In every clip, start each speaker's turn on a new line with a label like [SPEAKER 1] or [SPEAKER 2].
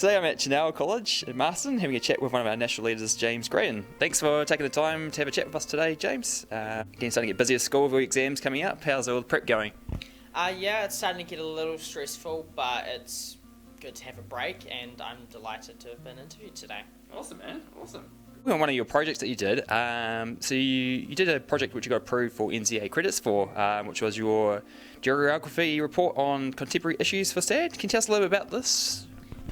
[SPEAKER 1] Today I'm at Chanel College in Marston having a chat with one of our national leaders, James Grayton. Thanks for taking the time to have a chat with us today, James. Again, starting to get busy at school with exams coming up. How's all the prep going?
[SPEAKER 2] Yeah, it's starting to get a little stressful, but it's good to have a break, and I'm delighted to have been interviewed today.
[SPEAKER 1] Awesome, man. Awesome. On one of your projects that you did, so you did a project which you got approved for NCEA credits for, which was your geography report on contemporary issues for SADD. Can you tell us a little bit about this?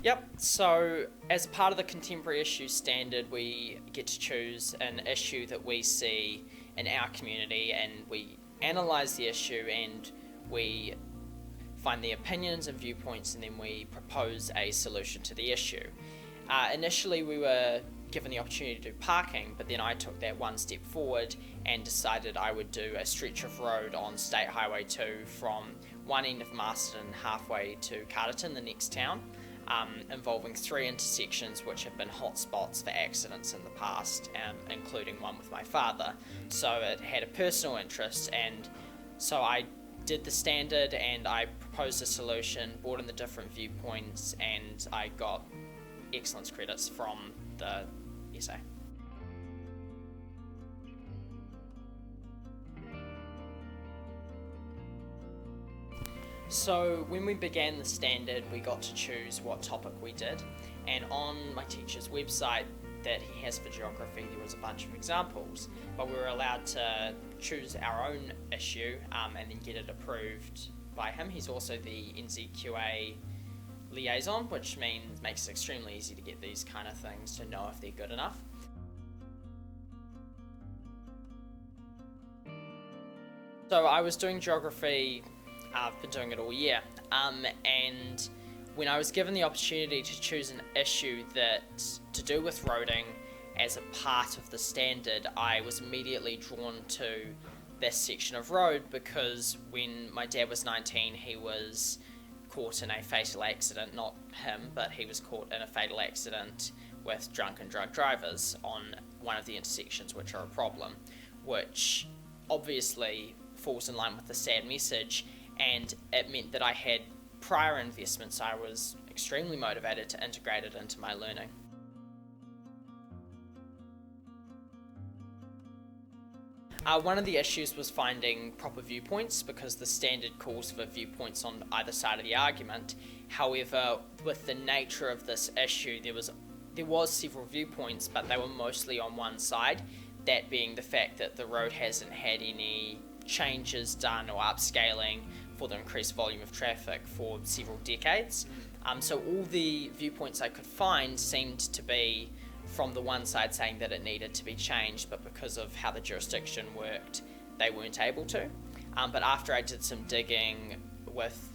[SPEAKER 2] Yep, so as part of the Contemporary Issues Standard, we get to choose an issue that we see in our community, and we analyse the issue and we find the opinions and viewpoints, and then we propose a solution to the issue. Initially we were given the opportunity to do parking, but then I took that one step forward and decided I would do a stretch of road on State Highway 2 from one end of Marston halfway to Carterton, the next town, involving 3 intersections which have been hotspots for accidents in the past, including one with my father. So it had a personal interest, and so I did the standard and I proposed a solution, brought in the different viewpoints, and I got excellence credits from the essay. So when we began the standard, we got to choose what topic we did, and on my teacher's website that he has for geography there was a bunch of examples, but we were allowed to choose our own issue and then get it approved by him. He's also the NCEA liaison, which makes it extremely easy to get these kind of things to know if they're good enough. So I was doing geography. I've been doing it all year, and when I was given the opportunity to choose an issue that to do with roading as a part of the standard, I was immediately drawn to this section of road because when my dad was 19, he was caught in a fatal accident. Not him, but he was caught in a fatal accident with drunk and drug drivers on one of the intersections which are a problem, which obviously falls in line with the SADD message. And it meant that I had prior investments. I was extremely motivated to integrate it into my learning. One of the issues was finding proper viewpoints, because the standard calls for viewpoints on either side of the argument. However, with the nature of this issue, there was several viewpoints, but they were mostly on one side, that being the fact that the road hasn't had any changes done or upscaling for the increased volume of traffic for several decades. So all the viewpoints I could find seemed to be from the one side saying that it needed to be changed, but because of how the jurisdiction worked, they weren't able to. But after I did some digging with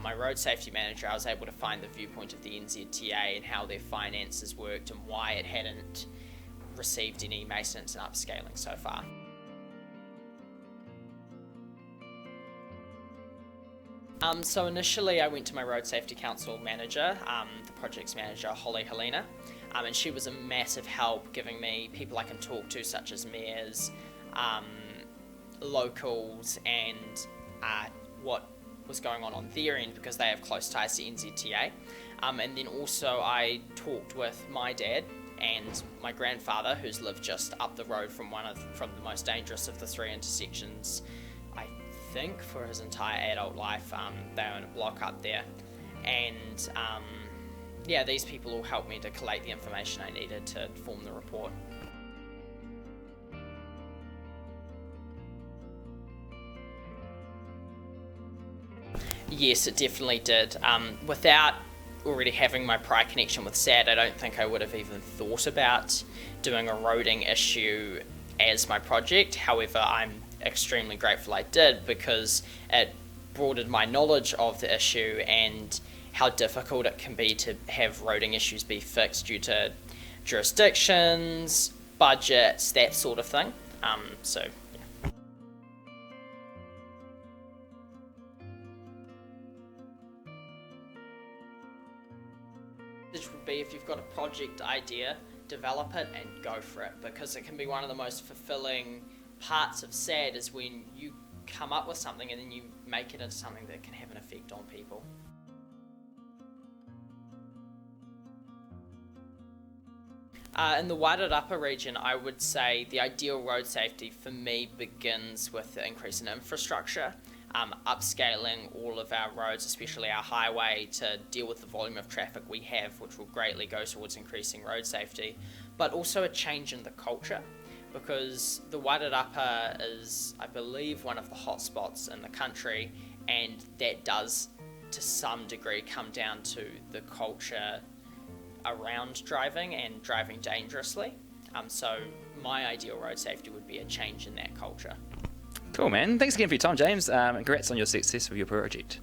[SPEAKER 2] my road safety manager, I was able to find the viewpoint of the NCEA and how their finances worked and why it hadn't received any maintenance and upscaling so far. So initially I went to my road safety council manager, the project's manager, Holly Helena, and she was a massive help, giving me people I can talk to, such as mayors, locals, and what was going on their end, because they have close ties to NCEA. And then also I talked with my dad and my grandfather, who's lived just up the road from the most dangerous of the 3 intersections, I think, for his entire adult life. They own a block up there, and these people all helped me to collate the information I needed to form the report. Yes, it definitely did. Without already having my prior connection with SADD, I don't think I would have even thought about doing a roading issue as my project. However, I'm extremely grateful I did, because it broadened my knowledge of the issue and how difficult it can be to have roading issues be fixed due to jurisdictions, budgets, that sort of thing. It would be, if you've got a project idea, develop it and go for it, because it can be one of the most fulfilling parts of SADD is when you come up with something and then you make it into something that can have an effect on people. In the Wairarapa region, I would say the ideal road safety for me begins with the increase in infrastructure, upscaling all of our roads, especially our highway, to deal with the volume of traffic we have, which will greatly go towards increasing road safety, but also a change in the culture, because the Wairarapa is, I believe, one of the hotspots in the country, and that does, to some degree, come down to the culture around driving and driving dangerously. So my ideal road safety would be a change in that culture.
[SPEAKER 1] Cool, man. Thanks again for your time, James, and congrats on your success with your project.